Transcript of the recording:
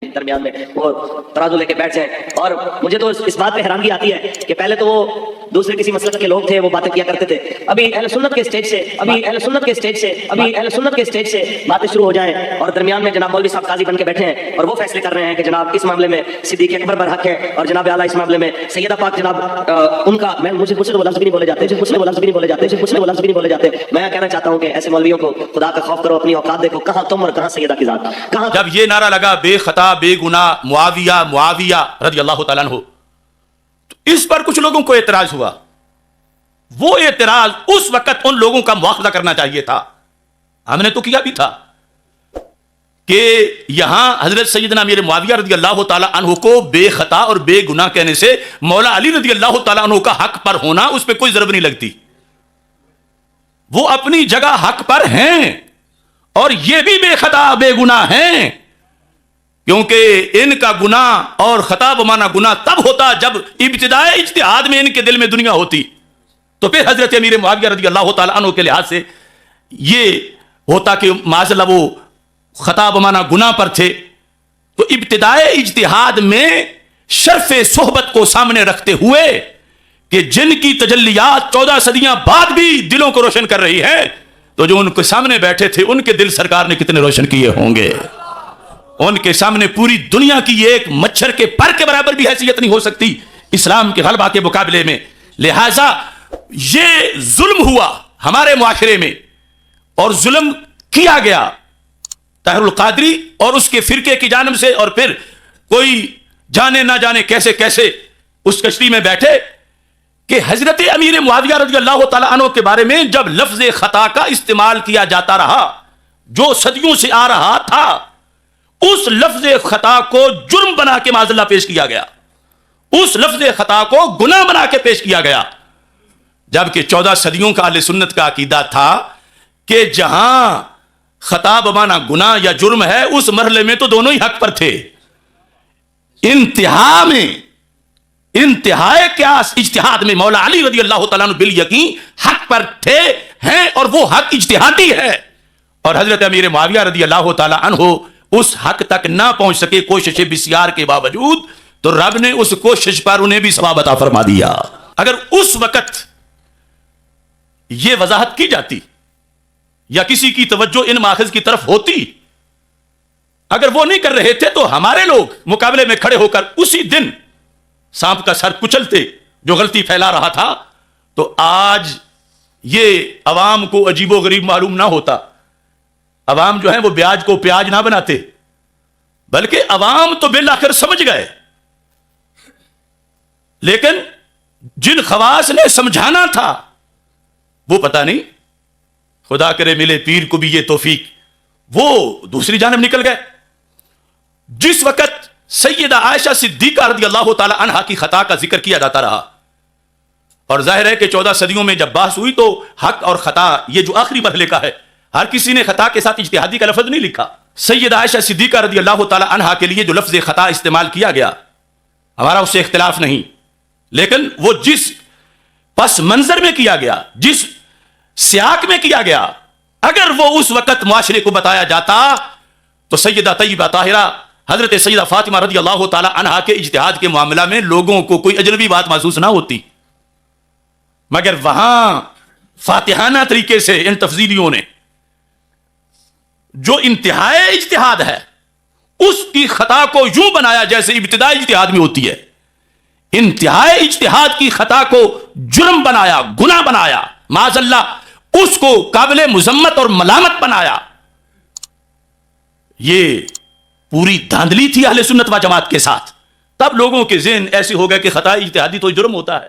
درمیان میں وہ ترازو لے کے بیٹھ جائیں. اور مجھے تو اس بات پہ حیرانگی آتی ہے کہ پہلے تو وہ دوسرے کسی مسلک کے لوگ تھے، وہ باتیں کیا کرتے تھے. ابھی اہل سنت کے اسٹیج سے باتیں شروع ہو جائیں اور درمیان میں جناب مولوی صاحب قاضی بن کے بیٹھے ہیں اور وہ فیصلے کر رہے ہیں کہ جناب اس معاملے میں صدیق اکبر برحق ہے اور جناب اعلیٰ اس معاملے میں سیدہ پاک جناب ان کا مجھے تو وہ لفظ بھی نہیں بولے جاتے. میں کہنا چاہتا ہوں کہ ایسے مولویوں کو خدا کا خوف کرو، اپنی اوقات دیکھو، کہاں تم اور کہاں سیدہ کی ذات. کہاں جب یہ نعرہ لگا بے خطا بے گناہ معاویہ رضی اللہ تعالیٰ عنہ، تو اس پر کچھ لوگوں کو اعتراض ہوا. وہ اعتراض اس وقت ان لوگوں کا مواخذہ کرنا چاہیے تھا، ہم نے تو کیا بھی تھا، کہ یہاں حضرت سیدنا امیر معاویہ رضی اللہ تعالیٰ عنہ کو بے خطا اور بے گناہ کہنے سے مولا علی رضی اللہ تعالیٰ عنہ کا حق پر ہونا اس پہ کوئی ضرب نہیں لگتی. وہ اپنی جگہ حق پر ہیں اور یہ بھی بے خطا بے گناہ ہیں، کیونکہ ان کا گناہ اور خطا بمانا گناہ تب ہوتا جب ابتدائے اجتہاد میں ان کے دل میں دنیا ہوتی. تو پھر حضرت امیر معاویہ رضی اللہ تعالیٰ عنہ کے لحاظ سے یہ ہوتا کہ معاذ اللہ وہ خطا بمانا گناہ پر تھے. تو ابتدائے اجتہاد میں شرف صحبت کو سامنے رکھتے ہوئے کہ جن کی تجلیات 14 صدیاں بعد بھی دلوں کو روشن کر رہی ہے، تو جو ان کے سامنے بیٹھے تھے ان کے دل سرکار نے کتنے روشن کیے ہوں گے. ان کے سامنے پوری دنیا کی ایک مچھر کے پر کے برابر بھی حیثیت نہیں ہو سکتی اسلام کے غلبہ کے مقابلے میں. لہذا یہ ظلم ہوا ہمارے معاشرے میں اور ظلم کیا گیا طاہر القادری اور اس کے فرقے کی جانب سے، اور پھر کوئی جانے نہ جانے کیسے کیسے اس کشتی میں بیٹھے کہ حضرت امیر معاویہ رضی اللہ تعالیٰ عنہ کے بارے میں جب لفظ خطا کا استعمال کیا جاتا رہا جو صدیوں سے آ رہا تھا، اس لفظ خطا کو جرم بنا کے معاذ اللہ پیش کیا گیا، اس لفظ خطا کو گناہ بنا کے پیش کیا گیا، جبکہ 14 صدیوں کا اہل سنت کا عقیدہ تھا کہ جہاں خطا بمانا گناہ یا جرم ہے اس مرحلے میں تو دونوں ہی حق پر تھے. انتہائے قیاس اجتہاد میں مولا علی رضی اللہ تعالیٰ عنہ بالیقین حق پر تھے ہیں، اور وہ حق اجتہادی ہے، اور حضرت امیر معاویہ رضی اللہ تعالیٰ عنہ اس حق تک نہ پہنچ سکے کوشش بسیار کے باوجود، تو رب نے اس کوشش پر انہیں بھی ثواب عطا فرما دیا. اگر اس وقت یہ وضاحت کی جاتی یا کسی کی توجہ ان ماخذ کی طرف ہوتی، اگر وہ نہیں کر رہے تھے تو ہمارے لوگ مقابلے میں کھڑے ہو کر اسی دن سانپ کا سر کچلتے جو غلطی پھیلا رہا تھا. تو آج یہ عوام کو عجیب و غریب معلوم نہ ہوتا. عوام جو ہیں وہ بیاج کو پیاج نہ بناتے، بلکہ عوام تو بالآخر سمجھ گئے، لیکن جن خواص نے سمجھانا تھا وہ پتہ نہیں، خدا کرے ملے پیر کو بھی یہ توفیق، وہ دوسری جانب نکل گئے. جس وقت سیدہ عائشہ صدیقہ رضی اللہ تعالی عنہا کی خطا کا ذکر کیا جاتا رہا، اور ظاہر ہے کہ 14 صدیوں میں جب بحث ہوئی تو حق اور خطا یہ جو آخری مرحلے کا ہے، ہر کسی نے خطا کے ساتھ اجتہادی کا لفظ نہیں لکھا. سیدہ عائشہ صدیقہ رضی اللہ تعالی عنہا کے لیے جو لفظ خطا استعمال کیا گیا ہمارا اس سے اختلاف نہیں، لیکن وہ جس پس منظر میں کیا گیا، جس سیاق میں کیا گیا، اگر وہ اس وقت معاشرے کو بتایا جاتا تو سیدہ طیبہ طاہرہ حضرت سیدہ فاطمہ رضی اللہ تعالی عنہا کے اجتہاد کے معاملہ میں لوگوں کو کوئی اجنبی بات محسوس نہ ہوتی. مگر وہاں فاتحانہ طریقے سے ان تفضیلیوں نے جو انتہائی اجتہاد ہے اس کی خطا کو یوں بنایا جیسے ابتدائی اجتہاد میں ہوتی ہے. انتہائی اجتہاد کی خطا کو جرم بنایا، گناہ بنایا، معاذ اللہ اس کو قابل مذمت اور ملامت بنایا. یہ پوری دھاندلی تھی اہل سنت و جماعت کے ساتھ. تب لوگوں کے ذہن ایسے ہو گئے کہ خطا اجتہادی تو جرم ہوتا ہے.